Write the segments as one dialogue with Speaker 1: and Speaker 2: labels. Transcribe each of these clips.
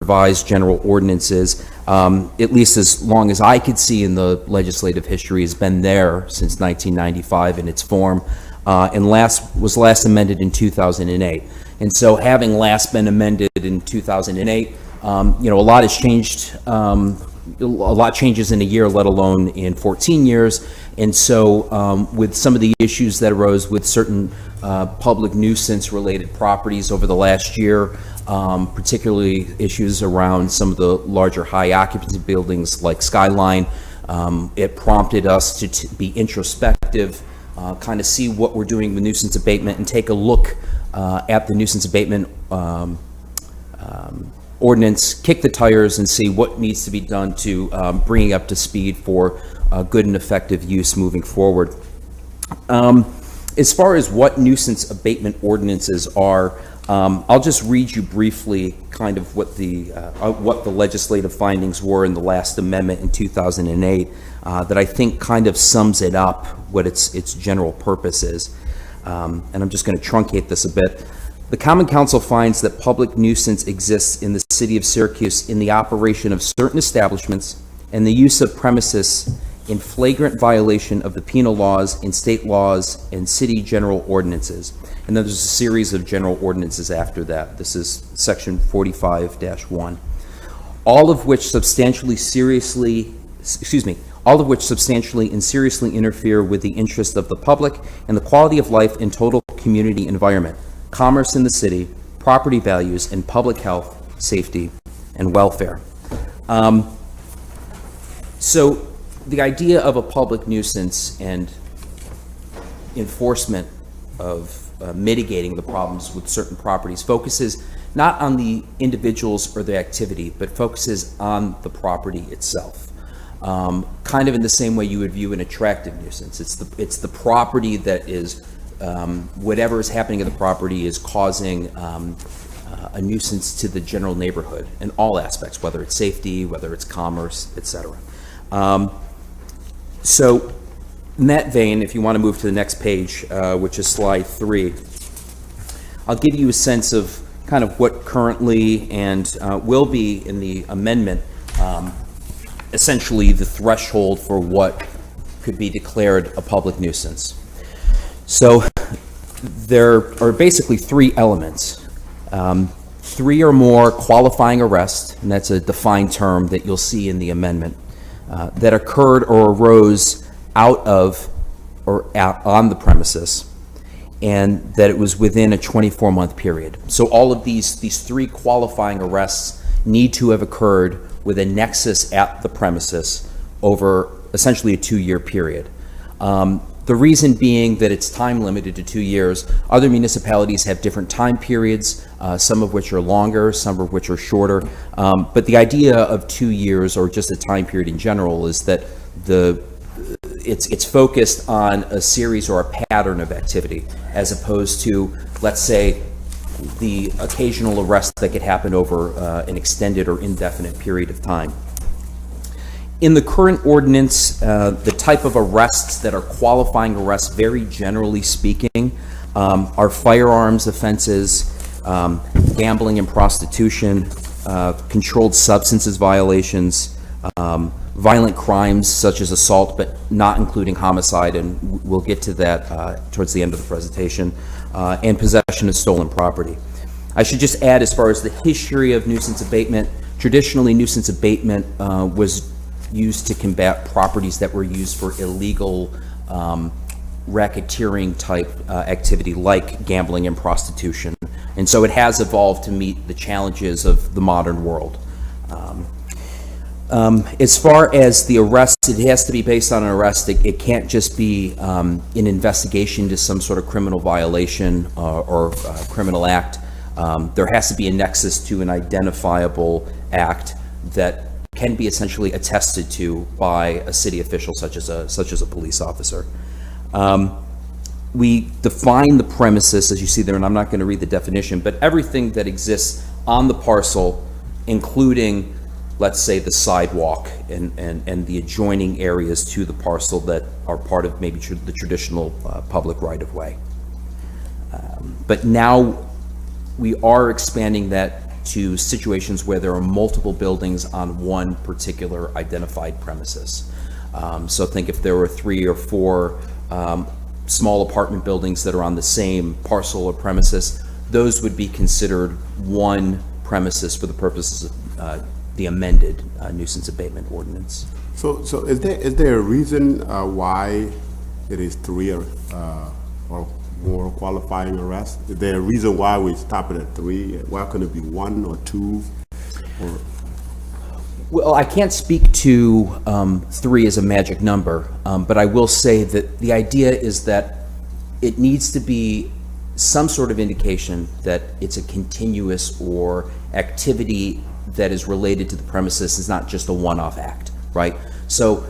Speaker 1: revised general ordinances, at least as long as I could see in the legislative history, has been there since 1995 in its form, and was last amended in 2008. And so, having last been amended in 2008, a lot has changed. A lot changes in a year, let alone in 14 years. And so with some of the issues that arose with certain public nuisance related properties over the last year, particularly issues around some of the larger high occupancy buildings like Skyline, it prompted us to be introspective, kind of see what we're doing with nuisance abatement and take a look at the nuisance abatement ordinance, kick the tires and see what needs to be done to bring it up to speed for good and effective use moving forward. As far as what nuisance abatement ordinances are, I'll just read you briefly kind of what the legislative findings were in the last amendment in 2008 that I think kind of sums it up, what its general purpose is. And I'm just going to truncate this a bit. The Common Council finds that public nuisance exists in the city of Syracuse in the operation of certain establishments and the use of premises in flagrant violation of the penal laws, in state laws, and city general ordinances. And then there's a series of general ordinances after that. This is section 45-1. All of which substantially and seriously interfere with the interest of the public and the quality of life and total community environment, commerce in the city, property values, and public health, safety, and welfare. So the idea of a public nuisance and enforcement of mitigating the problems with certain properties focuses not on the individuals or the activity, but focuses on the property itself. Kind of in the same way you would view an attractive nuisance. It's the property that is whatever is happening at the property is causing a nuisance to the general neighborhood in all aspects, whether it's safety, whether it's commerce, etc. So in that vein, if you want to move to the next page, which is slide 3, I'll give you a sense of kind of what currently and will be in the amendment, essentially the threshold for what could be declared a public nuisance. So there are basically 3 elements. 3 or more qualifying arrests, and that's a defined term that you'll see in the amendment, that occurred or arose out of or on the premises, and that it was within a 24-month period. So all of these 3 qualifying arrests need to have occurred with a nexus at the premises over essentially a 2-year period. The reason being that it's time limited to 2 years. Other municipalities have different time periods, some of which are longer, some of which are shorter. But the idea of 2 years, or just a time period in general, is that it's focused on a series or a pattern of activity, as opposed to, let's say, the occasional arrest that could happen over an extended or indefinite period of time. In the current ordinance, the type of arrests that are qualifying arrests, very generally speaking, are firearms offenses, gambling and prostitution, controlled substances violations, violent crimes such as assault, but not including homicide, and we'll get to that towards the end of the presentation, and possession of stolen property. I should just add, as far as the history of nuisance abatement, traditionally nuisance abatement was used to combat properties that were used for illegal racketeering type activity like gambling and prostitution. And so it has evolved to meet the challenges of the modern world. As far as the arrest, it has to be based on an arrest. It can't just be an investigation to some sort of criminal violation or criminal act. There has to be a nexus to an identifiable act that can be essentially attested to by a city official, such as a police officer. We define the premises, as you see there, and I'm not going to read the definition, but everything that exists on the parcel, including, let's say, the sidewalk and the adjoining areas to the parcel that are part of maybe the traditional public right-of-way. But now we are expanding that to situations where there are multiple buildings on one particular identified premises. So think if there were 3 or 4 small apartment buildings that are on the same parcel or premises, those would be considered one premises for the purposes of the amended nuisance abatement ordinance.
Speaker 2: So is there a reason why it is 3 or more qualifying arrests? Is there a reason why we stop it at 3? Why couldn't it be 1 or 2?
Speaker 1: Well, I can't speak to 3 as a magic number, but I will say that the idea is that it needs to be some sort of indication that it's a continuous or activity that is related to the premises, is not just a one-off act, right? So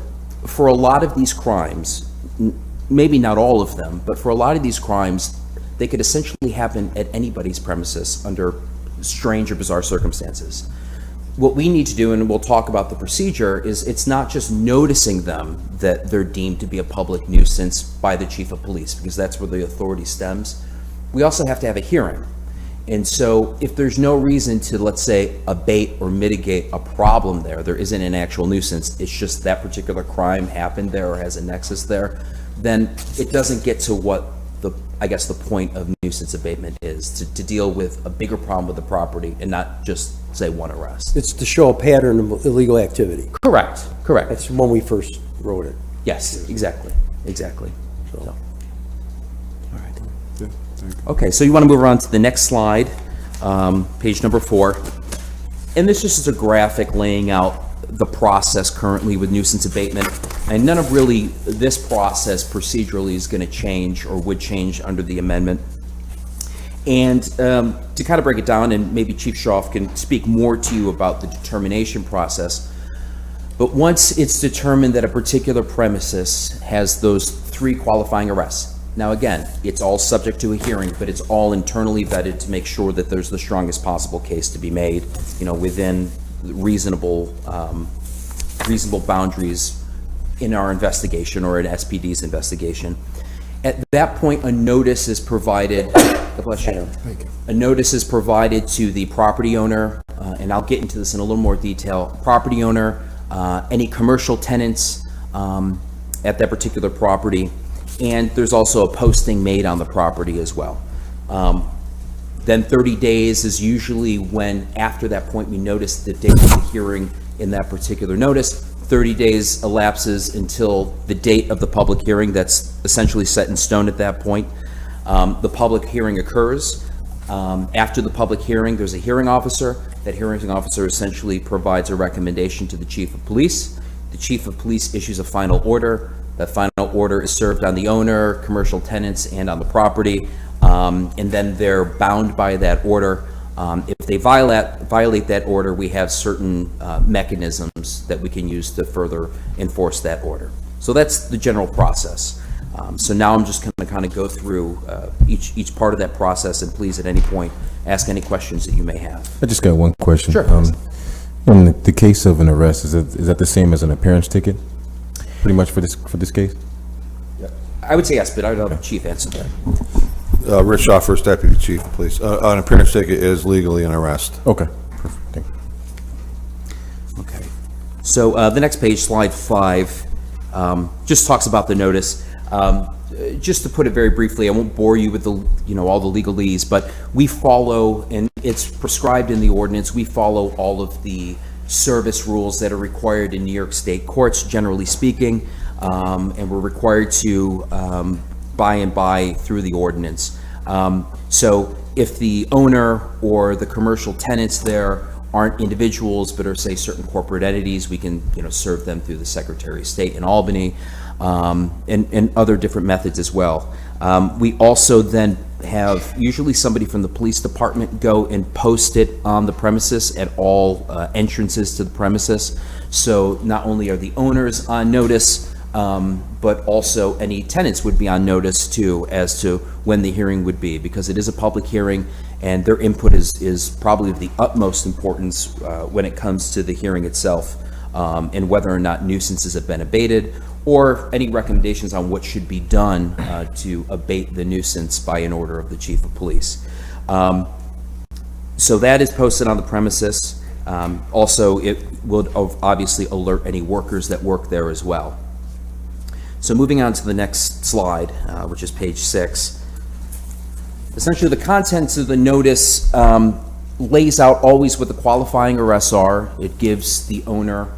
Speaker 1: for a lot of these crimes, maybe not all of them, but for a lot of these crimes, they could essentially happen at anybody's premises under strange or bizarre circumstances. What we need to do, and we'll talk about the procedure, is it's not just noticing them that they're deemed to be a public nuisance by the chief of police, because that's where the authority stems. We also have to have a hearing. And so if there's no reason to, let's say, abate or mitigate a problem there isn't an actual nuisance, it's just that particular crime happened there or has a nexus there, then it doesn't get to what the point of nuisance abatement is, to deal with a bigger problem with the property and not just say one arrest.
Speaker 3: It's to show a pattern of illegal activity.
Speaker 1: Correct.
Speaker 3: That's when we first wrote it.
Speaker 1: Yes, exactly. So. All right.
Speaker 2: Yeah, thank you.
Speaker 1: Okay, so you want to move on to the next slide, page number 4. And this just is a graphic laying out the process currently with nuisance abatement. And none of really this process procedurally is going to change or would change under the amendment. And to kind of break it down, and maybe Chief Schaaf can speak more to you about the determination process, but once it's determined that a particular premises has those 3 qualifying arrests, now again, it's all subject to a hearing, but it's all internally vetted to make sure that there's the strongest possible case to be made, within reasonable boundaries in our investigation or in SPD's investigation. At that point, a notice is provided. God bless you. A notice is provided to the property owner, and I'll get into this in a little more detail. Property owner, any commercial tenants at that particular property, and there's also a posting made on the property as well. Then 30 days is usually when, after that point, we notice the date of the hearing in that particular notice. 30 days elapses until the date of the public hearing that's essentially set in stone at that point. The public hearing occurs. After the public hearing, there's a hearing officer. That hearing officer essentially provides a recommendation to the chief of police. The chief of police issues a final order. That final order is served on the owner, commercial tenants, and on the property. And then they're bound by that order. If they violate that order, we have certain mechanisms that we can use to further enforce that order. So that's the general process. So now I'm just going to kind of go through each part of that process, and please at any point ask any questions that you may have.
Speaker 4: I just got one question.
Speaker 1: Sure.
Speaker 4: In the case of an arrest, is that the same as an appearance ticket? Pretty much for this case?
Speaker 1: I would say yes, but I would have the chief answer that.
Speaker 5: Rich Shaw, First Deputy Chief of Police. An appearance ticket is legally an arrest.
Speaker 4: Okay, perfect. Thank you.
Speaker 1: Okay. So the next page, slide 5, just talks about the notice. Just to put it very briefly, I won't bore you with all the legalese, but we follow, and it's prescribed in the ordinance, we follow all of the service rules that are required in New York State courts, generally speaking, and we're required to by through the ordinance. So if the owner or the commercial tenants there aren't individuals but are, say, certain corporate entities, we can serve them through the Secretary of State in Albany, and other different methods as well. We also then have usually somebody from the police department go and post it on the premises at all entrances to the premises. So not only are the owners on notice, but also any tenants would be on notice too as to when the hearing would be, because it is a public hearing and their input is probably of the utmost importance when it comes to the hearing itself, and whether or not nuisances have been abated, or any recommendations on what should be done to abate the nuisance by an order of the chief of police. So that is posted on the premises. Also, it will obviously alert any workers that work there as well. So moving on to the next slide, which is page 6. Essentially, the contents of the notice lays out always what the qualifying arrests are. It gives the owner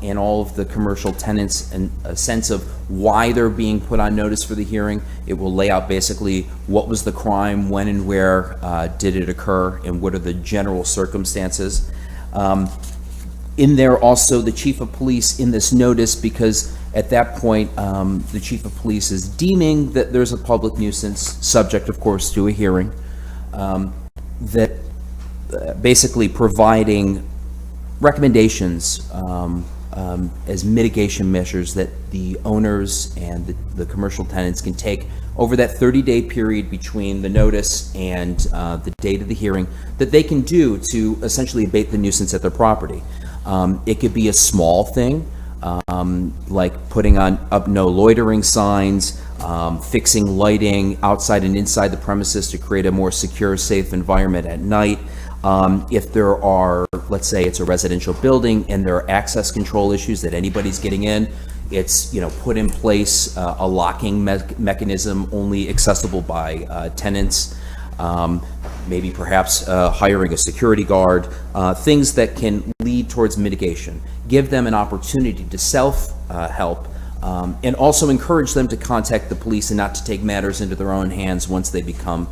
Speaker 1: and all of the commercial tenants a sense of why they're being put on notice for the hearing. It will lay out basically what was the crime, when and where did it occur, and what are the general circumstances. In there also, the chief of police in this notice, because at that point, the chief of police is deeming that there's a public nuisance, subject, of course, to a hearing, that basically providing recommendations as mitigation measures that the owners and the commercial tenants can take over that 30-day period between the notice and the date of the hearing, that they can do to essentially abate the nuisance at their property. It could be a small thing, like putting up no loitering signs, fixing lighting outside and inside the premises to create a more secure, safe environment at night. If there are, let's say it's a residential building and there are access control issues that anybody's getting in, it's, put in place a locking mechanism only accessible by tenants. Maybe perhaps hiring a security guard, things that can lead towards mitigation. Give them an opportunity to self-help, and also encourage them to contact the police and not to take matters into their own hands once they become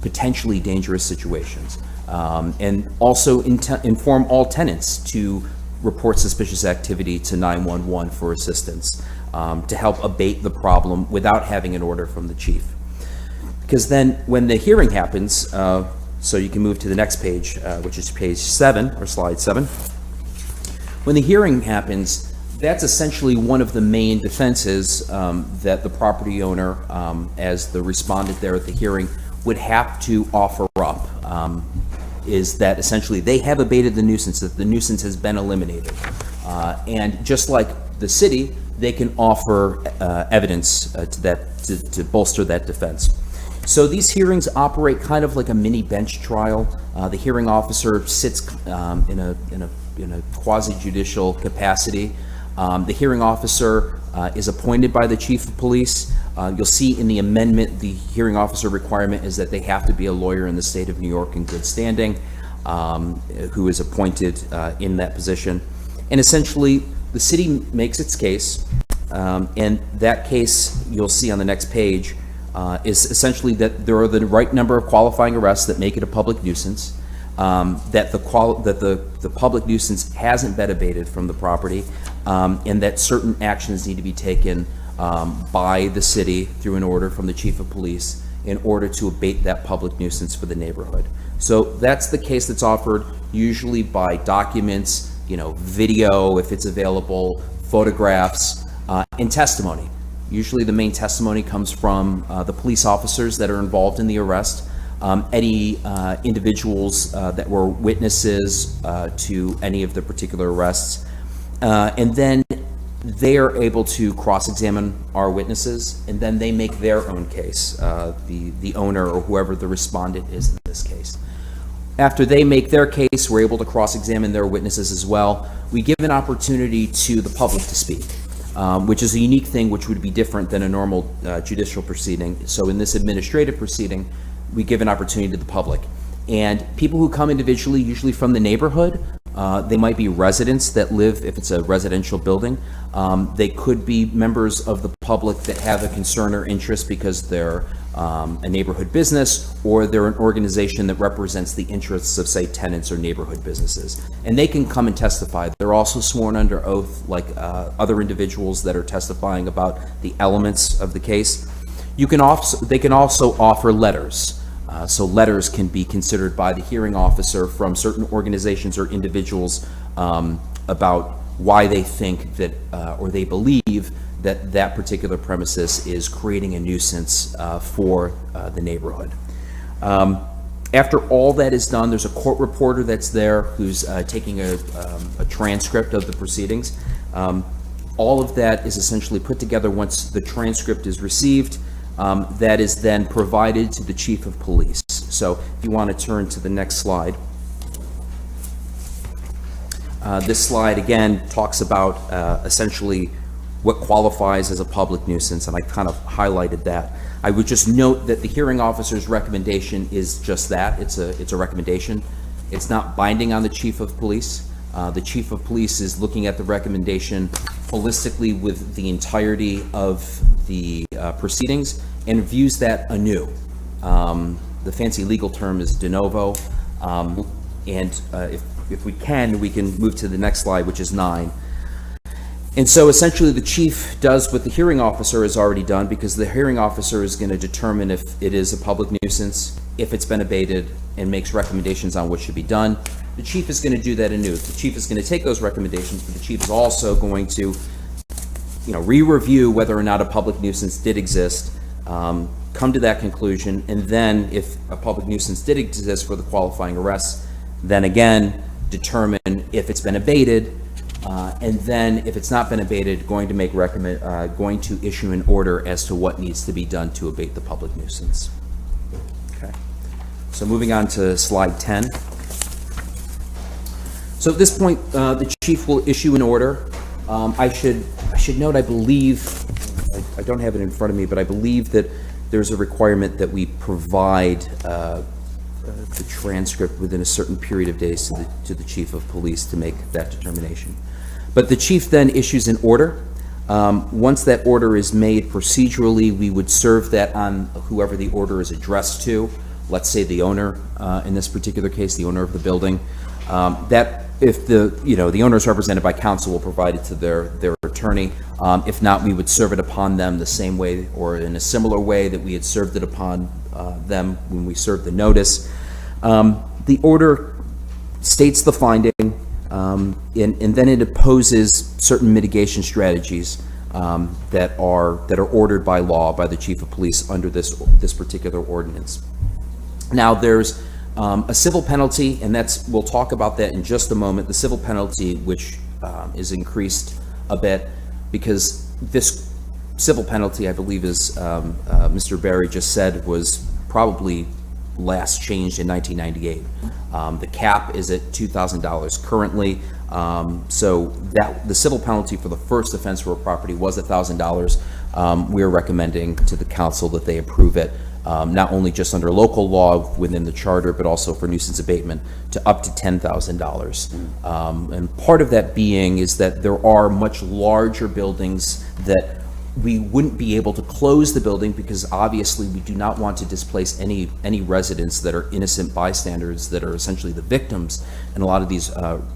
Speaker 1: potentially dangerous situations. And also inform all tenants to report suspicious activity to 911 for assistance, to help abate the problem without having an order from the chief. Because then when the hearing happens, so you can move to the next page, which is page 7, or slide 7. When the hearing happens, that's essentially one of the main defenses that the property owner, as the respondent there at the hearing, would have to offer up, is that essentially they have abated the nuisance, that the nuisance has been eliminated. And just like the city, they can offer evidence to bolster that defense. So these hearings operate kind of like a mini bench trial. The hearing officer sits in a quasi-judicial capacity. The hearing officer is appointed by the chief of police. You'll see in the amendment, the hearing officer requirement is that they have to be a lawyer in the state of New York in good standing, who is appointed in that position. And essentially, the city makes its case, and that case, you'll see on the next page, is essentially that there are the right number of qualifying arrests that make it a public nuisance, that the public nuisance hasn't been abated from the property, and that certain actions need to be taken by the city through an order from the chief of police in order to abate that public nuisance for the neighborhood. So that's the case that's offered, usually by documents, video if it's available, photographs, and testimony. Usually the main testimony comes from the police officers that are involved in the arrest, any individuals that were witnesses to any of the particular arrests, and then they are able to cross-examine our witnesses, and then they make their own case, the owner or whoever the respondent is in this case. After they make their case, we're able to cross-examine their witnesses as well. We give an opportunity to the public to speak, which is a unique thing which would be different than a normal judicial proceeding. So in this administrative proceeding, we give an opportunity to the public. And people who come individually, usually from the neighborhood, they might be residents that live, if it's a residential building. They could be members of the public that have a concern or interest because they're a neighborhood business, or they're an organization that represents the interests of, say, tenants or neighborhood businesses. And they can come and testify. They're also sworn under oath, like other individuals that are testifying about the elements of the case. They can also offer letters. So letters can be considered by the hearing officer from certain organizations or individuals about why they think that, or they believe that that particular premises is creating a nuisance for the neighborhood. After all that is done, there's a court reporter that's there who's taking a transcript of the proceedings. All of that is essentially put together once the transcript is received. That is then provided to the chief of police. So if you want to turn to the next slide. This slide, again, talks about essentially what qualifies as a public nuisance, and I kind of highlighted that. I would just note that the hearing officer's recommendation is just that. It's a recommendation. It's not binding on the chief of police. The chief of police is looking at the recommendation holistically with the entirety of the proceedings and views that anew. The fancy legal term is de novo. And if we can move to the next slide, which is 9. And so essentially the chief does what the hearing officer has already done, because the hearing officer is going to determine if it is a public nuisance, if it's been abated, and makes recommendations on what should be done. The chief is going to do that anew. The chief is going to take those recommendations, but the chief is also going to, re-review whether or not a public nuisance did exist, come to that conclusion, and then if a public nuisance did exist for the qualifying arrests, then again determine if it's been abated, and then if it's not been abated, going to issue an order as to what needs to be done to abate the public nuisance. Okay. So moving on to slide 10. So at this point, the chief will issue an order. I should note, I believe, I don't have it in front of me, but I believe that there's a requirement that we provide the transcript within a certain period of days to the chief of police to make that determination. But the chief then issues an order. Once that order is made procedurally, we would serve that on whoever the order is addressed to. Let's say the owner, in this particular case, the owner of the building. That if the owner is represented by counsel, will provide it to their attorney. If not, we would serve it upon them the same way or in a similar way that we had served it upon them when we served the notice. The order states the finding, and then it opposes certain mitigation strategies that are ordered by law by the chief of police under this particular ordinance. Now, there's a civil penalty, and we'll talk about that in just a moment. The civil penalty, which is increased a bit, because this civil penalty, I believe, as Mr. Berry just said, was probably last changed in 1998. The cap is at $2,000 currently, so that the civil penalty for the first offense for a property was $1,000. We're recommending to the council that they approve it, not only just under local law within the charter, but also for nuisance abatement to up to $10,000. And part of that being is that there are much larger buildings that we wouldn't be able to close the building, because obviously we do not want to displace any residents that are innocent bystanders that are essentially the victims in a lot of these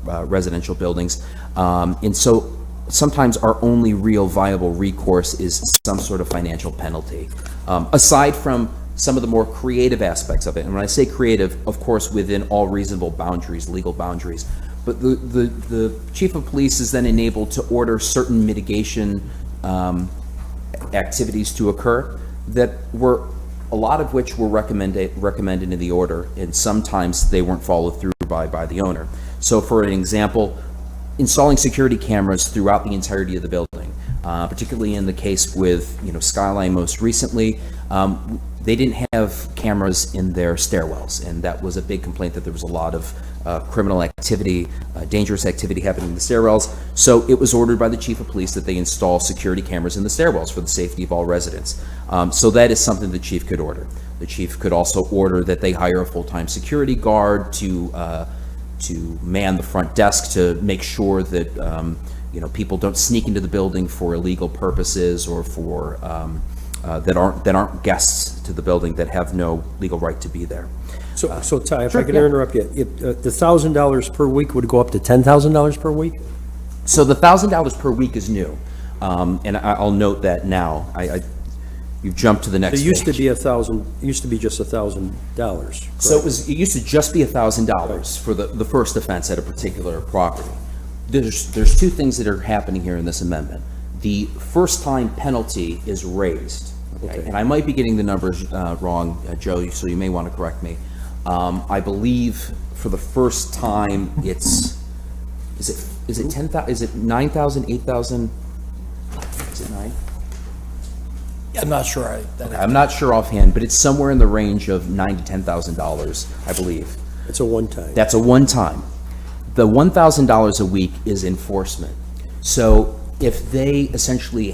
Speaker 1: residential buildings. And so sometimes our only real viable recourse is some sort of financial penalty. Aside from some of the more creative aspects of it, and when I say creative, of course, within all reasonable boundaries, legal boundaries, but the chief of police is then enabled to order certain mitigation activities to occur that were, a lot of which were recommended in the order, and sometimes they weren't followed through by the owner. So for an example, installing security cameras throughout the entirety of the building, particularly in the case with Skyline most recently, they didn't have cameras in their stairwells, and that was a big complaint that there was a lot of criminal activity, dangerous activity happening in the stairwells. So it was ordered by the chief of police that they install security cameras in the stairwells for the safety of all residents. So that is something the chief could order. The chief could also order that they hire a full-time security guard to man the front desk to make sure that people don't sneak into the building for illegal purposes or for that aren't guests to the building that have no legal right to be there.
Speaker 3: So Ty, if
Speaker 1: sure,
Speaker 3: I can
Speaker 1: yeah.
Speaker 3: interrupt you, if the $1,000 per week would go up to $10,000 per week?
Speaker 1: So the $1,000 per week is new, and I'll note that now. You've jumped to the next
Speaker 3: It used to
Speaker 1: page.
Speaker 3: be just $1,000.
Speaker 1: So it used to just be $1,000 for the first offense at a particular property. There's two things that are happening here in this amendment. The first time penalty is raised, okay? And I might be getting the numbers wrong, Joe, so you may want to correct me. I believe for the first time is it 10,000? Is it 9,000? 8,000? Is it 9?
Speaker 6: I'm not sure.
Speaker 1: I'm not sure offhand, but it's somewhere in the range of $9,000 to $10,000, I believe.
Speaker 3: It's a one-time.
Speaker 1: That's a one-time. The $1,000 a week is enforcement. So if they essentially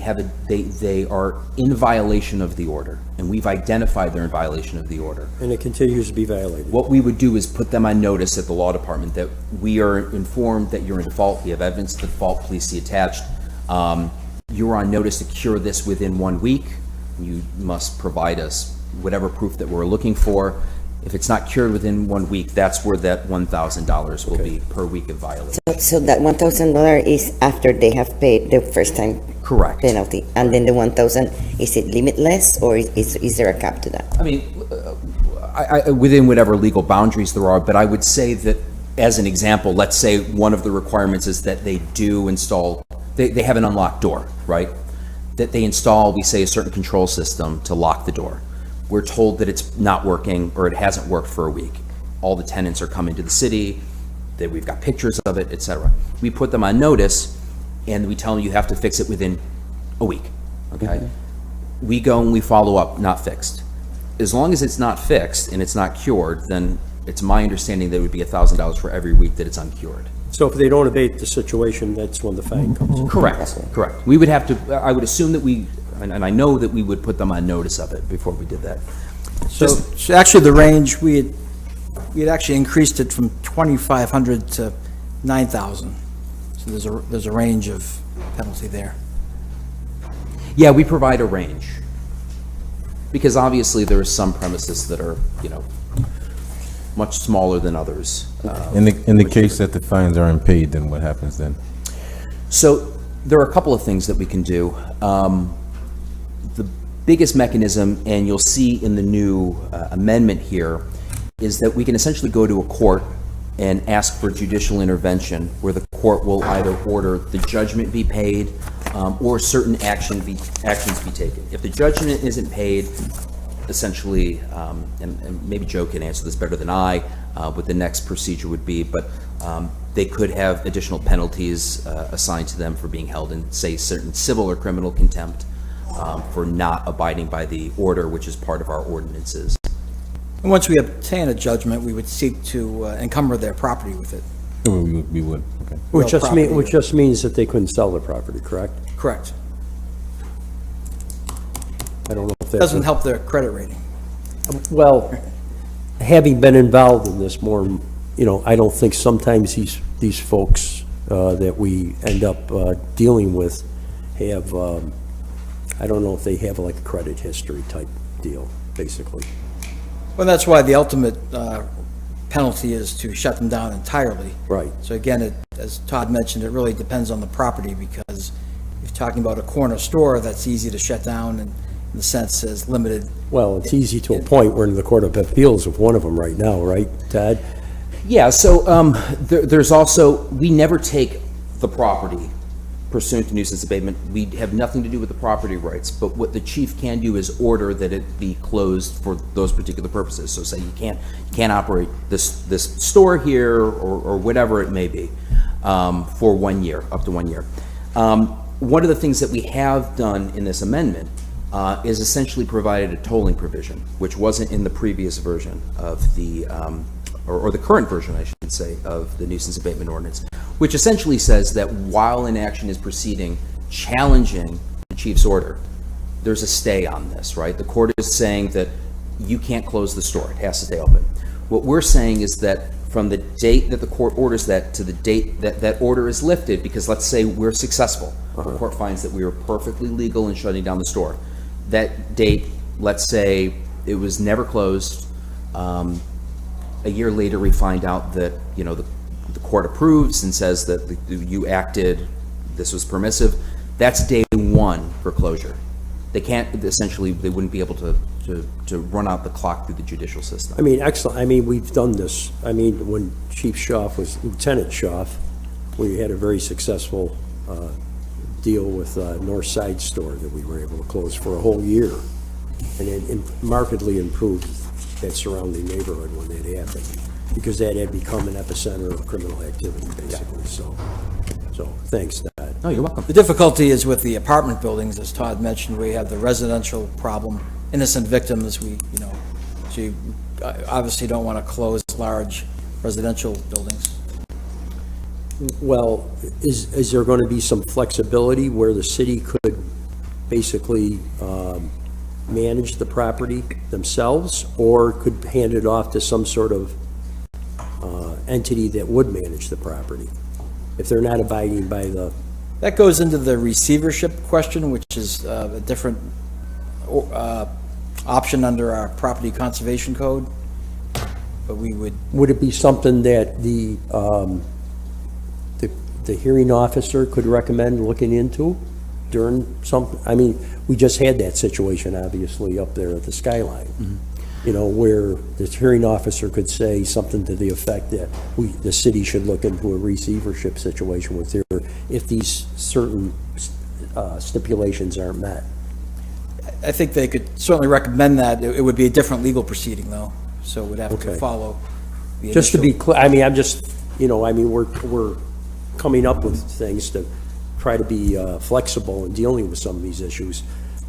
Speaker 1: they are in violation of the order, and we've identified they're in violation of the order,
Speaker 3: And it continues to be violated.
Speaker 1: what we would do is put them on notice at the law department that we are informed that you're in default, we have evidence of default, please see attached. You're on notice to cure this within 1 week. You must provide us whatever proof that we're looking for. If it's not cured within 1 week, that's where that $1,000 will be per week of violation.
Speaker 7: So that $1,000 is after they have paid the first time
Speaker 1: Correct.
Speaker 7: penalty, and then the 1,000, is it limitless, or is there a cap to that?
Speaker 1: I mean, within whatever legal boundaries there are, but I would say that, as an example, let's say one of the requirements is that they do install, they have an unlocked door, right? That they install, we say, a certain control system to lock the door. We're told that it's not working, or it hasn't worked for a week. All the tenants are coming to the city, that we've got pictures of it, et cetera. We put them on notice, and we tell them you have to fix it within a week, okay? We go and we follow up, not fixed. As long as it's not fixed and it's not cured, then it's my understanding that it would be $1,000 for every week that it's uncured.
Speaker 3: So if they don't abate the situation, that's when the fine comes in.
Speaker 1: Correct, correct. We would have to, I would assume that and I know that we would put them on notice of it before we did that.
Speaker 6: So actually, the range, we had actually increased it from 2,500 to 9,000. So there's a range of penalty there.
Speaker 1: Yeah, we provide a range. Because obviously there are some premises that are, much smaller than others.
Speaker 4: In the case that the fines aren't paid, then what happens then?
Speaker 1: So there are a couple of things that we can do. The biggest mechanism, and you'll see in the new amendment here, is that we can essentially go to a court and ask for judicial intervention, where the court will either order the judgment be paid or certain actions be taken. If the judgment isn't paid, essentially, and maybe Joe can answer this better than I, what the next procedure would be, but they could have additional penalties assigned to them for being held in, say, certain civil or criminal contempt for not abiding by the order, which is part of our ordinances.
Speaker 6: And once we obtain a judgment, we would seek to encumber their property with it.
Speaker 4: We would, okay.
Speaker 3: Which
Speaker 6: property.
Speaker 3: just means that they couldn't sell the property, correct?
Speaker 6: Correct.
Speaker 3: I don't know if that
Speaker 6: Doesn't help their credit rating.
Speaker 3: Well, having been involved in this more, I don't think sometimes these folks that we end up dealing with have, I don't know if they have like a credit history type deal, basically.
Speaker 6: Well, that's why the ultimate penalty is to shut them down entirely.
Speaker 3: Right.
Speaker 6: So again, as Todd mentioned, it really depends on the property, because if you're talking about a corner store, that's easy to shut down, and in the sense as limited.
Speaker 3: Well, it's easy to a point. We're in the Court of Appeals with one of them right now, right, Todd?
Speaker 1: Yeah, so there's also, we never take the property pursuant to nuisance abatement. We have nothing to do with the property rights, but what the chief can do is order that it be closed for those particular purposes. So say you can't operate this store here or whatever it may be for 1 year, up to 1 year. One of the things that we have done in this amendment is essentially provided a tolling provision, which wasn't in the previous version of the, or the current version, I should say, of the nuisance abatement ordinance, which essentially says that while an action is proceeding challenging the chief's order, there's a stay on this, right? The court is saying that you can't close the store, it has to stay open. What we're saying is that from the date that the court orders that to the date that that order is lifted, because let's say we're successful, the court finds that we are perfectly legal in shutting down the store. That date, let's say it was never closed, a year later we find out that, the court approves and says that you acted, this was permissive, that's day one for closure. They can't, essentially, they wouldn't be able to run out the clock through the judicial system.
Speaker 3: I mean, excellent. I mean, we've done this. I mean, when Chief Schaaf was Lieutenant Schaaf, we had a very successful deal with North Side Store that we were able to close for a whole year. And it markedly improved that surrounding neighborhood when that happened, because that had become an epicenter of criminal activity, basically. So thanks, Todd.
Speaker 1: No, you're welcome.
Speaker 6: The difficulty is with the apartment buildings, as Todd mentioned, we have the residential problem, innocent victims, so you obviously don't want to close large residential buildings.
Speaker 3: Well, is there going to be some flexibility where the city could basically manage the property themselves, or could hand it off to some sort of entity that would manage the property, if they're not abiding by the...
Speaker 6: That goes into the receivership question, which is a different option under our property conservation code, but we would...
Speaker 3: Would it be something that the hearing officer could recommend looking into during some, I mean, we just had that situation, obviously, up there at the Skyline, where the hearing officer could say something to the effect that the city should look into a receivership situation with if these certain stipulations aren't met.
Speaker 6: I think they could certainly recommend that. It would be a different legal proceeding, though, so it would have to
Speaker 3: Okay.
Speaker 6: follow the
Speaker 3: Just to
Speaker 6: initial-
Speaker 3: be clear, I mean, I'm just, we're coming up with things to try to be flexible in dealing with some of these issues.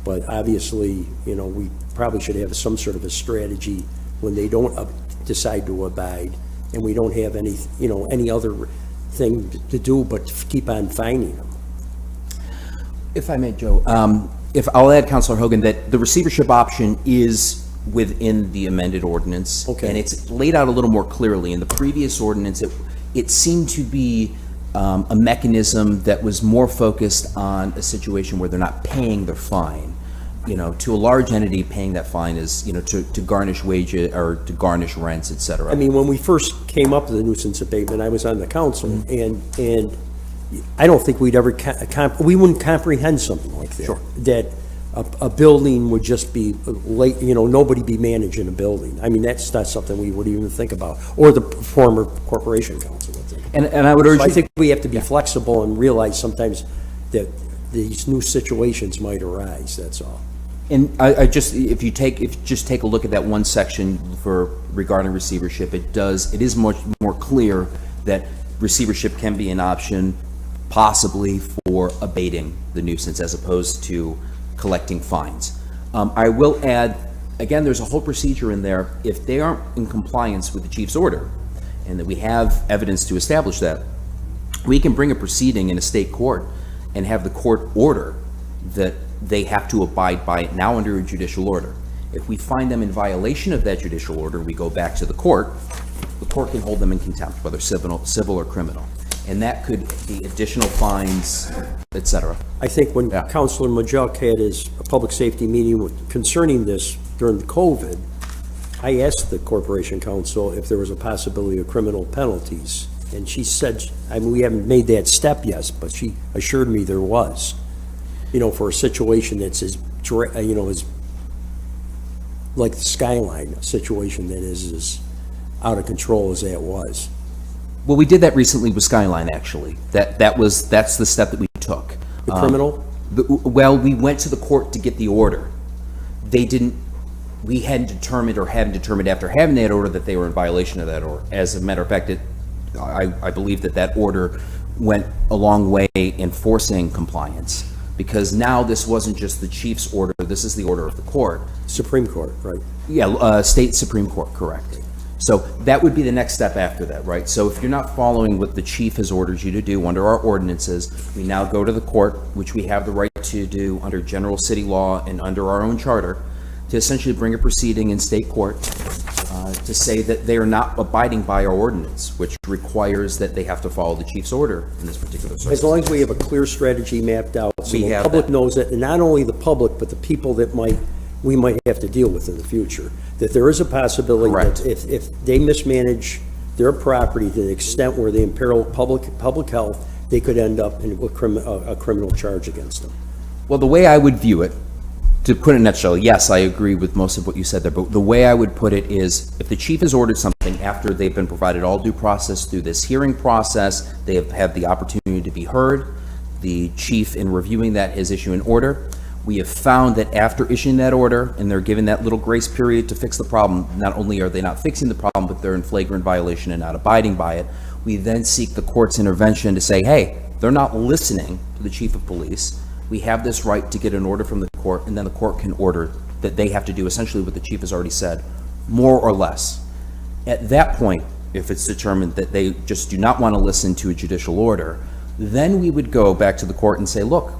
Speaker 3: But obviously, we probably should have some sort of a strategy when they don't decide to abide, and we don't have any other thing to do but keep on fining them.
Speaker 1: If I may, Joe, I'll add, Councilor Hogan, that the receivership option is within the amended ordinance.
Speaker 3: Okay.
Speaker 1: And it's laid out a little more clearly. In the previous ordinance, it seemed to be a mechanism that was more focused on a situation where they're not paying their fine. To a large entity, paying that fine is, to garnish wages or to garnish rents, et cetera.
Speaker 3: I mean, when we first came up with the nuisance abatement, I was on the council, and I don't think we'd ever, we wouldn't comprehend something like that.
Speaker 1: Sure.
Speaker 3: That a building would just be late, nobody be managing a building. I mean, that's not something we would even think about, or the former corporation council would think.
Speaker 1: And I would urge
Speaker 3: So I
Speaker 1: you,
Speaker 3: think we have to be flexible and realize sometimes that these new situations might arise, that's all.
Speaker 1: and I just, if you just take a look at that one section regarding receivership, it is much more clear that receivership can be an option possibly for abating the nuisance as opposed to collecting fines. I will add, again, there's a whole procedure in there. If they aren't in compliance with the chief's order, and that we have evidence to establish that, we can bring a proceeding in a state court and have the court order that they have to abide by it now under a judicial order. If we find them in violation of that judicial order, we go back to the court. The court can hold them in contempt, whether civil or criminal. And that could be additional fines, et cetera.
Speaker 3: I think when
Speaker 1: Yeah.
Speaker 3: Councilor Majuk had his public safety meeting concerning this during the COVID, I asked the Corporation Council if there was a possibility of criminal penalties. And she said, I mean, we haven't made that step yet, but she assured me there was. For a situation that's as like the Skyline, a situation that is as out of control as that was.
Speaker 1: Well, we did that recently with Skyline, actually. That's the step that we took.
Speaker 3: The criminal?
Speaker 1: Well, we went to the court to get the order. We hadn't determined after having that order that they were in violation of that order. As a matter of fact, I believe that order went a long way in forcing compliance, because now this wasn't just the chief's order, this is the order of the court.
Speaker 3: Supreme Court, right?
Speaker 1: Yeah, state Supreme Court, correct. So that would be the next step after that, right? So if you're not following what the chief has ordered you to do under our ordinances, we now go to the court, which we have the right to do under general city law and under our own charter, to essentially bring a proceeding in state court to say that they are not abiding by our ordinance, which requires that they have to follow the chief's order in this particular circumstance.
Speaker 3: As long as we have a clear strategy mapped out, so
Speaker 1: We
Speaker 3: the
Speaker 1: have
Speaker 3: public
Speaker 1: that.
Speaker 3: knows it, and not only the public, but the people that we might have to deal with in the future, that there is a possibility
Speaker 1: Correct.
Speaker 3: that if they mismanage their property to the extent where they imperil public health, they could end up in a criminal charge against them.
Speaker 1: Well, the way I would view it, to put it in a nutshell, yes, I agree with most of what you said there, but the way I would put it is, if the chief has ordered something after they've been provided all due process through this hearing process, they have had the opportunity to be heard, the chief, in reviewing that, has issued an order. We have found that after issuing that order, and they're given that little grace period to fix the problem, not only are they not fixing the problem, but they're in flagrant violation and not abiding by it, we then seek the court's intervention to say, hey, they're not listening to the chief of police. We have this right to get an order from the court, and then the court can order that they have to do essentially what the chief has already said, more or less. At that point, if it's determined that they just do not want to listen to a judicial order, then we would go back to the court and say, look,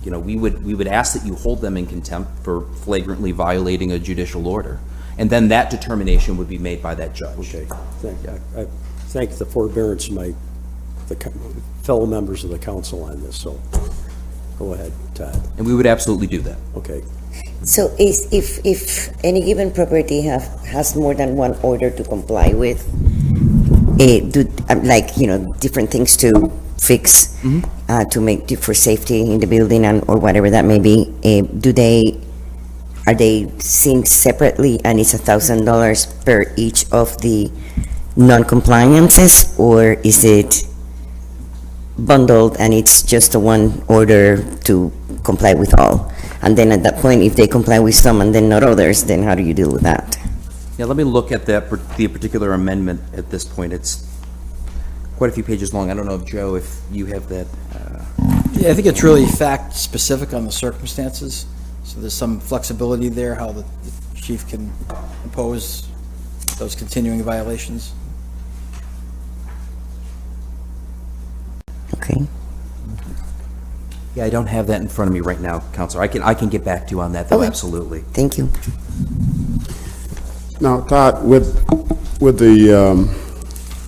Speaker 1: you know, we would ask that you hold them in contempt for flagrantly violating a judicial order. And then that determination would be made by that judge.
Speaker 3: Okay, I thank the forbearance of the fellow members of the council on this, so go ahead, Todd.
Speaker 1: And we would absolutely do that.
Speaker 3: Okay.
Speaker 7: So if any given property has more than one order to comply with, different things to fix, to make for safety in the building or whatever that may be, are they seen separately and it's $1,000 per each of the non-compliances, or is it bundled and it's just a one order to comply with all? And then at that point, if they comply with some and then not others, then how do you deal with that?
Speaker 1: Yeah, let me look at the particular amendment at this point. It's quite a few pages long. I don't know if, Joe, if you have that.
Speaker 6: Yeah, I think it's really fact-specific on the circumstances, so there's some flexibility there, how the chief can impose those continuing violations.
Speaker 7: Okay.
Speaker 1: Yeah, I don't have that in front of me right now, Counselor. I can get back to you on that, though,
Speaker 7: Okay.
Speaker 1: absolutely.
Speaker 7: Thank you.
Speaker 2: Now, Todd, with the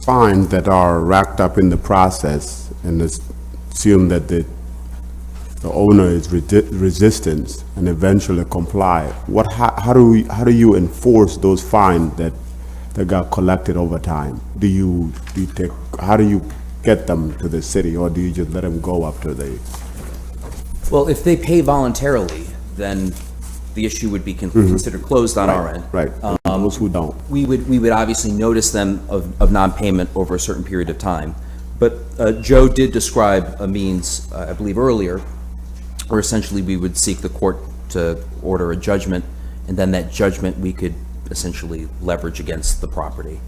Speaker 2: fines that are racked up in the process, and assume that the owner is resistant and eventually comply, how do you enforce those fines that got collected over time? How do you get them to the city, or do you just let them go after they?
Speaker 1: Well, if they pay voluntarily, then the issue would be considered closed on our end.
Speaker 2: Right, those who don't.
Speaker 1: We would obviously notice them of non-payment over a certain period of time. But Joe did describe a means, I believe earlier, where essentially we would seek the court to order a judgment, and then that judgment we could essentially leverage against the property.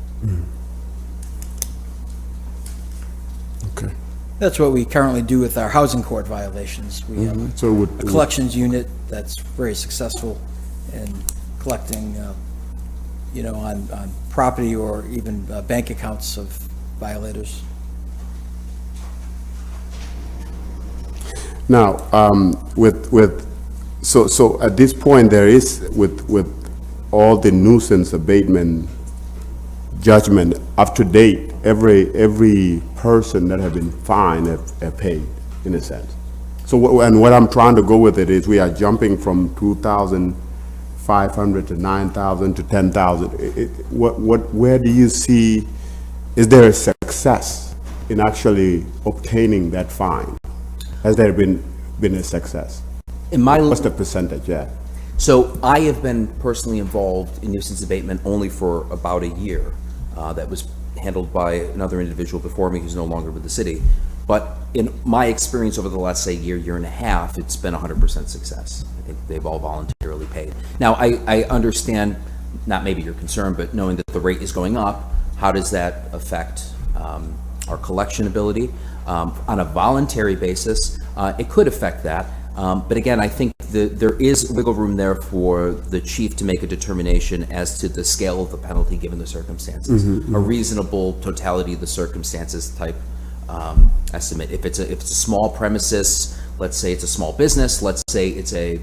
Speaker 2: Okay.
Speaker 6: That's what we currently do with our housing court violations. We have
Speaker 2: So
Speaker 6: a collections unit that's very successful in collecting, on property or even bank accounts of violators.
Speaker 2: Now, so at this point, there is, with all the nuisance abatement judgment up to date, every person that have been fined have paid, in a sense. So, and what I'm trying to go with it is, we are jumping from 2,500 to 9,000 to 10,000. Where do you see, is there a success in actually obtaining that fine? Has there been a success? What's the percentage, yeah?
Speaker 1: So I have been personally involved in nuisance abatement only for about a year. That was handled by another individual before me who's no longer with the city. But in my experience over the last, say, year and a half, it's been 100% success. I think they've all voluntarily paid. Now, I understand, not maybe your concern, but knowing that the rate is going up, how does that affect our collection ability? On a voluntary basis, it could affect that. But again, I think there is wiggle room there for the chief to make a determination as to the scale of the penalty given the circumstances. A reasonable totality of the circumstances type estimate. If it's a small premises, let's say it's a small business, let's say it's a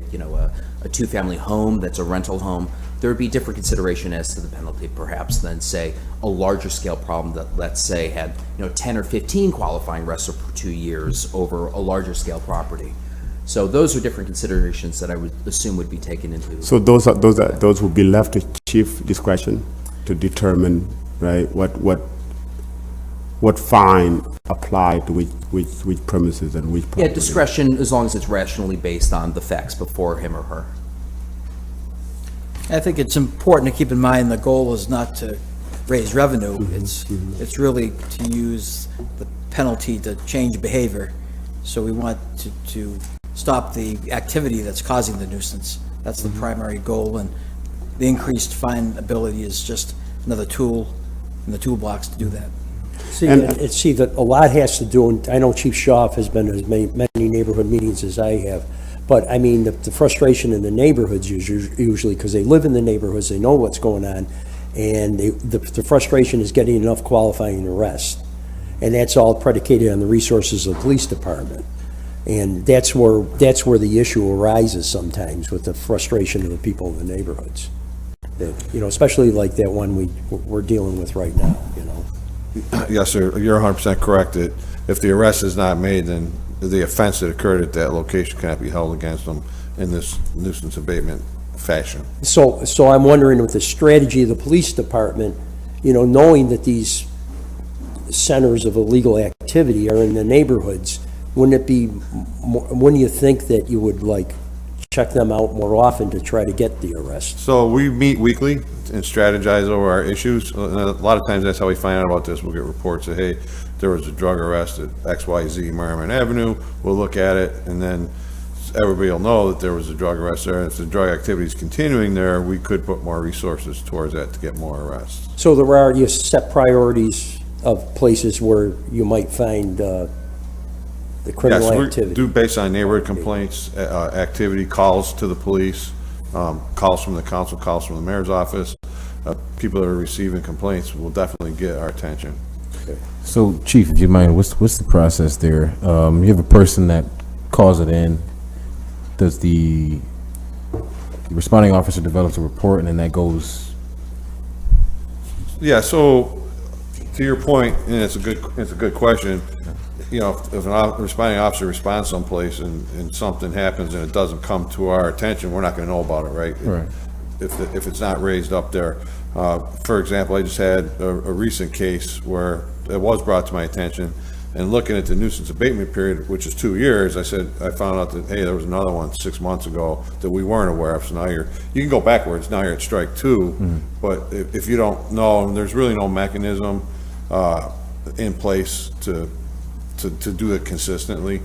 Speaker 1: two-family home that's a rental home, there would be different consideration as to the penalty perhaps than, say, a larger scale problem that, let's say, had 10 or 15 qualifying arrests for 2 years over a larger scale property. So those are different considerations that I would assume would be taken into.
Speaker 2: So those will be left to chief discretion to determine, right, what fine apply to which premises and which property.
Speaker 1: Yeah, discretion as long as it's rationally based on the facts before him or her.
Speaker 6: I think it's important to keep in mind the goal is not to raise revenue. It's really to use the penalty to change behavior. So we want to stop the activity that's causing the nuisance. That's the primary goal, and the increased fine ability is just another tool in the toolbox to do that.
Speaker 3: See, that a lot has to do, and I know Chief Schaaf has been to as many neighborhood meetings as I have, but I mean, the frustration in the neighborhoods is usually because they live in the neighborhoods, they know what's going on, and the frustration is getting enough qualifying arrests. And that's all predicated on the resources of the police department. And that's where the issue arises sometimes, with the frustration of the people in the neighborhoods. That, you know, especially like that one we're dealing with right now, you know.
Speaker 5: Yes, sir, you're 100% correct. That if the arrest is not made, then the offense that occurred at that location cannot be held against them in this nuisance abatement fashion.
Speaker 3: So I'm wondering, with the strategy of the police department, you know, knowing that these centers of illegal activity are in the neighborhoods, wouldn't you think that you would like check them out more often to try to get the arrest?
Speaker 5: So we meet weekly and strategize over our issues. And a lot of times that's how we find out about this. We'll get reports that, hey, there was a drug arrest at XYZ Merriman Avenue. We'll look at it, and then everybody will know that there was a drug arrest there. And if the drug activity is continuing there, we could put more resources towards that to get more arrests.
Speaker 3: So there are, you set priorities of places where you might find the criminal activity?
Speaker 5: Yes, we do based on neighborhood complaints, activity, calls to the police, calls from the council, calls from the mayor's office. People that are receiving complaints will definitely get our attention.
Speaker 3: Okay.
Speaker 4: So, Chief, if you mind, what's the process there? You have a person that calls it in. Does the responding officer develops a report, and then that goes?
Speaker 5: Yeah. So, to your point, and it's a good question. You know, if a responding officer responds someplace and something happens and it doesn't come to our attention, we're not going to know about it, right?
Speaker 4: Right.
Speaker 5: If it's not raised up there. For example, I just had a recent case where it was brought to my attention, and looking at the nuisance abatement period, which is 2 years, I found out that, hey, there was another one 6 months ago that we weren't aware of. So now you can go backwards. Now you're at strike two. Mm-hmm. But if you don't know, there's really no mechanism in place to do it consistently.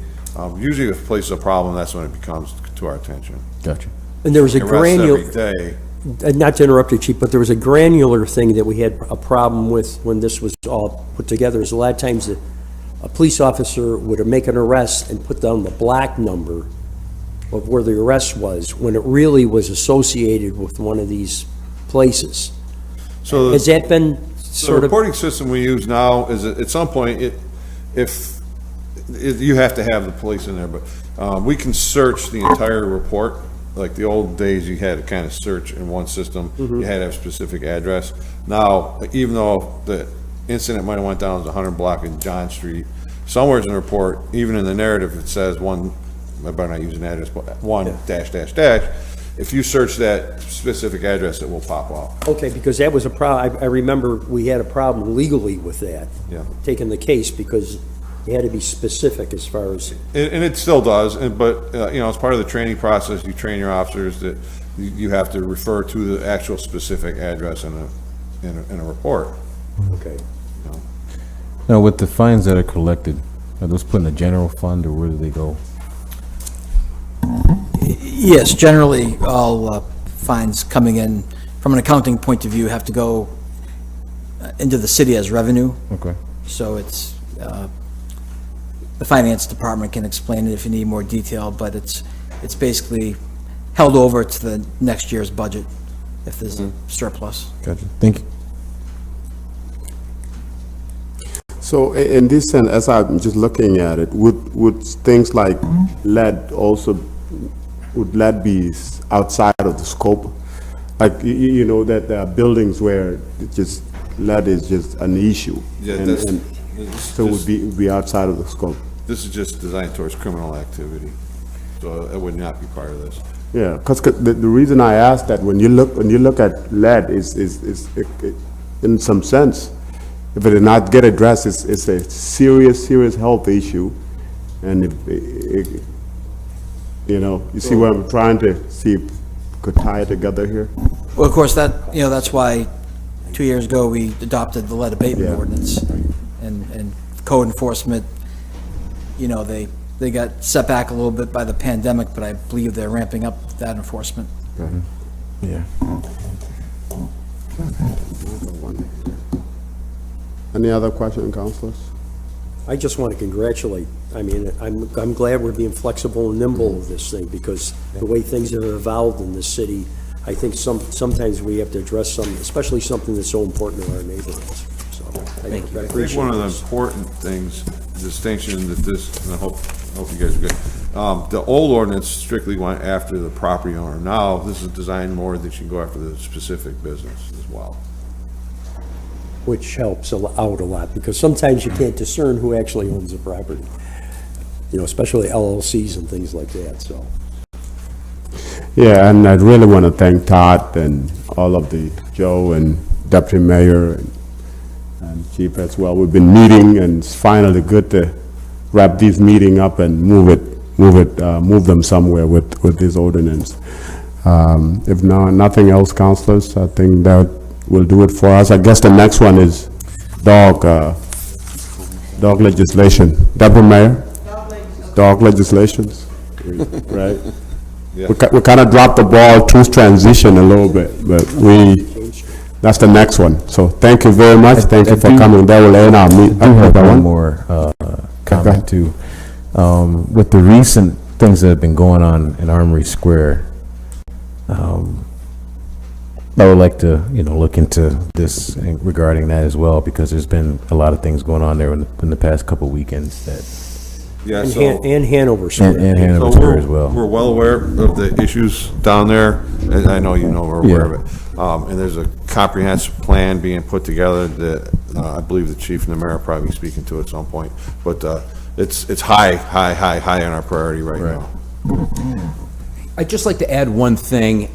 Speaker 5: Usually if a place is a problem, that's when it becomes to our attention.
Speaker 4: Gotcha.
Speaker 3: And there was a granular,
Speaker 5: every day.
Speaker 3: not to interrupt you, Chief, but there was a granular thing that we had a problem with when this was all put together. Is a lot of times a police officer would make an arrest and put down the black number of where the arrest was, when it really was associated with one of these places.
Speaker 5: So
Speaker 3: Has that been
Speaker 5: the
Speaker 3: sort of?
Speaker 5: reporting system we use now is at some point, you have to have the police in there, but we can search the entire report. Like the old days, you had to kind of search in one system. Mm-hmm. You had to have a specific address. Now, even though the incident might have went down as 100 block in John Street, somewhere in the report, even in the narrative, it says one, I better not use an address, but one dash dash dash. If you search that specific address, it will pop up.
Speaker 3: Okay, because that was a problem. I remember we had a problem legally with that.
Speaker 5: Yeah.
Speaker 3: Taking the case, because you had to be specific as far as.
Speaker 5: And it still does, but as part of the training process, you train your officers that you have to refer to the actual specific address in a report.
Speaker 3: Okay.
Speaker 4: Now, with the fines that are collected, are those put in the general fund, or where do they go?
Speaker 6: Yes, generally, all fines coming in, from an accounting point of view, have to go into the city as revenue.
Speaker 4: Okay.
Speaker 6: So it's, the finance department can explain it if you need more detail, but it's basically held over to the next year's budget if there's a surplus.
Speaker 4: Gotcha. Thank you.
Speaker 2: So in this sense, as I'm just looking at it, would things like lead also, would lead be outside of the scope? Like, you know, that there are buildings where lead is just an issue.
Speaker 5: Yeah,
Speaker 2: and so would be outside of the scope.
Speaker 5: This is just designed towards criminal activity, so it would not be part of this.
Speaker 2: Yeah, because the reason I asked that, when you look at lead, is in some sense, if it did not get addressed, it's a serious health issue, and you see what I'm trying to see if we could tie it together here.
Speaker 6: Well, of course, that's why 2 years ago we adopted the lead abatement ordinance, and code enforcement, they got set back a little bit by the pandemic, but I believe they're ramping up that enforcement.
Speaker 4: Yeah.
Speaker 2: Any other question, councilors?
Speaker 3: I just want to congratulate, I mean, I'm glad we're being flexible and nimble with this thing, because the way things have evolved in this city, I think sometimes we have to address especially something that's so important to our neighborhoods. So I
Speaker 5: I think one of the important things, distinction that this, and I hope you guys are good. The old ordinance strictly went after the property owner. Now, this is designed more that you go after the specific business as well.
Speaker 3: Which helps out a lot, because sometimes you can't discern who actually owns the property. You know, especially LLCs and things like that, so.
Speaker 2: Yeah, and I really want to thank Todd and all of Joe and Deputy Mayor and Chief as well. We've been meeting, and it's finally good to wrap this meeting up and move them somewhere with this ordinance. If nothing else, councilors, I think that will do it for us. I guess the next one is dog legislation. Deputy Mayor? Dog legislations, right?
Speaker 5: Yeah.
Speaker 2: We kind of dropped the ball, truth transition a little bit, but that's the next one. So thank you very much. Thank you for coming. That will end our meeting.
Speaker 4: I do have one more comment too. With the recent things that have been going on in Armory Square, I would like to, look into this regarding that as well, because there's been a lot of things going on there in the past couple weekends that.
Speaker 5: Yeah,
Speaker 3: And Hanover Square.
Speaker 4: And Hanover
Speaker 5: So
Speaker 4: Square as well.
Speaker 5: We're well aware of the issues down there, and I know we're aware of it. And there's a comprehensive plan being put together that I believe the chief and the mayor are probably speaking to at some point. But it's high on our priority right now.
Speaker 1: I'd just like to add one thing,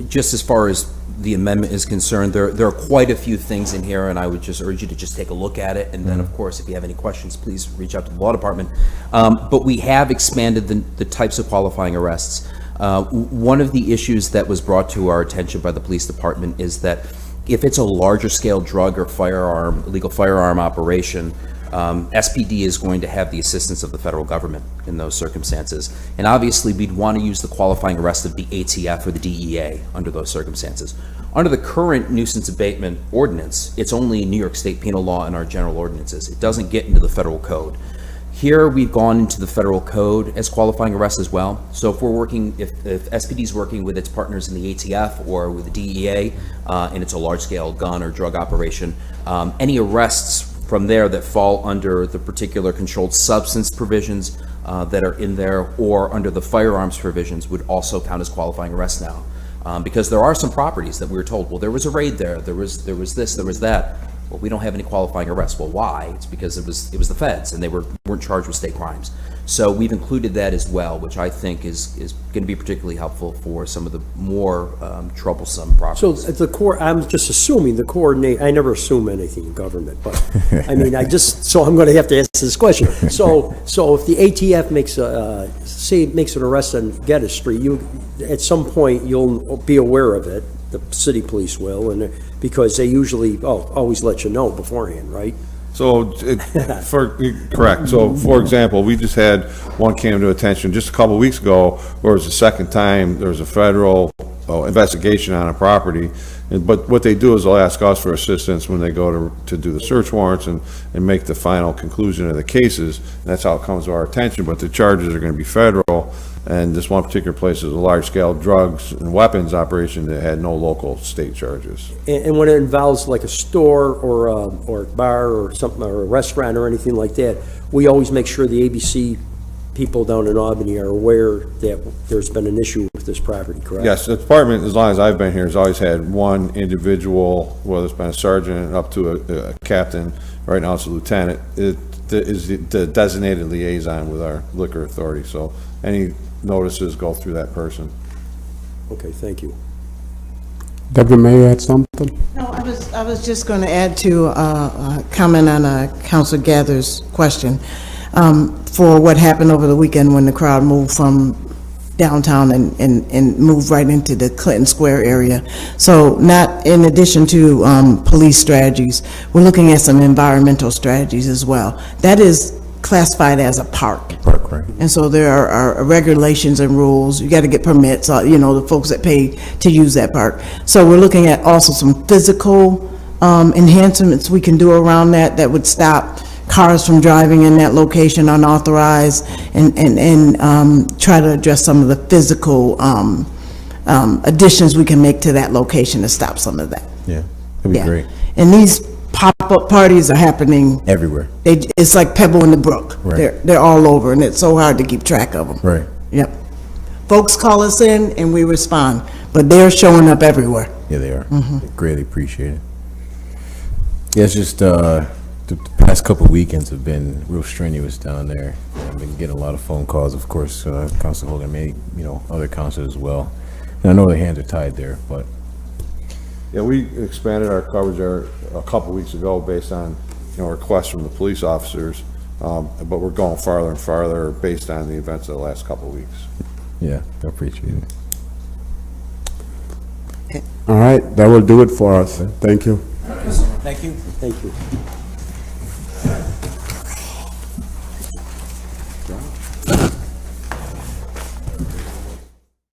Speaker 1: just as far as the amendment is concerned. There are quite a few things in here, and I would just urge you to just take a look at it, and then, of course, if you have any questions, please reach out to the law department. But we have expanded the types of qualifying arrests. One of the issues that was brought to our attention by the police department is that if it's a larger scale drug or illegal firearm operation, SPD is going to have the assistance of the federal government in those circumstances. And obviously, we'd want to use the qualifying arrest of the ATF or the DEA under those circumstances. Under the current nuisance abatement ordinance, it's only New York State penal law and our general ordinances. It doesn't get into the federal code. Here, we've gone into the federal code as qualifying arrests as well. So if SPD is working with its partners in the ATF or with the DEA, and it's a large-scale gun or drug operation, any arrests from there that fall under the particular controlled substance provisions that are in there or under the firearms provisions would also count as qualifying arrests now. Because there are some properties that we were told, well, there was a raid there was this, there was that. Well, we don't have any qualifying arrests. Well, why? It's because it was the feds, and they weren't charged with state crimes. So we've included that as well, which I think is going to be particularly helpful for some of the more troublesome properties.
Speaker 3: So at the core, I'm just assuming the coordinate, I never assume anything in government, but, I mean, so I'm going to have to ask this question. So if the ATF makes an arrest on Geddes Street, at some point, you'll be aware of it, the city police will, and because they usually always let you know beforehand, right?
Speaker 5: So, correct. So, for example, we just had one came to attention just a couple of weeks ago, where it was the second time there was a federal investigation on a property. But what they do is they'll ask us for assistance when they go to do the search warrants and make the final conclusion of the cases. And that's how it comes to our attention. But the charges are going to be federal. And this one particular place is a large-scale drugs and weapons operation that had no local state charges.
Speaker 3: And when it involves like a store or a bar or something, or a restaurant or anything like that, we always make sure the ABC people down in Albany are aware that there's been an issue with this property, correct?
Speaker 5: Yes, the department, as long as I've been here, has always had one individual, whether it's been a sergeant up to a captain, right now it's a lieutenant, is the designated liaison with our liquor authority. So any notices go through that person.
Speaker 3: Okay, thank you.
Speaker 2: Deputy Mayor had something?
Speaker 8: No, I was just going to add to comment on Councilor Gather's question. For what happened over the weekend when the crowd moved from downtown and moved right into the Clinton Square area. So not in addition to police strategies, we're looking at some environmental strategies as well. That is classified as a park.
Speaker 4: Park, right.
Speaker 8: And so there are regulations and rules. You got to get permits, the folks that pay to use that park. So we're looking at also some physical enhancements we can do around that, that would stop cars from driving in that location unauthorized, and try to address some of the physical additions we can make to that location to stop some of that.
Speaker 4: Yeah, that'd be
Speaker 8: Yeah.
Speaker 4: great.
Speaker 8: And these pop-up parties are happening,
Speaker 4: Everywhere.
Speaker 8: it's like pebble in the brook.
Speaker 4: Right.
Speaker 8: They're all over, and it's so hard to keep track of them.
Speaker 4: Right.
Speaker 8: Yep. Folks call us in and we respond, but they're showing up everywhere.
Speaker 4: Yeah, they are. Greatly appreciated. Yeah, it's just, the past couple weekends have been real strenuous down there. I've been getting a lot of phone calls, of course, Council Hogan, maybe, other councils as well. And I know their hands are tied there, but
Speaker 5: Yeah, we expanded our coverage there a couple weeks ago based on, requests from the police officers, but we're going farther and farther based on the events of the last couple of weeks.
Speaker 4: yeah, I appreciate it.
Speaker 2: All right, that will do it for us. Thank you.
Speaker 6: Thank you.
Speaker 3: Thank you.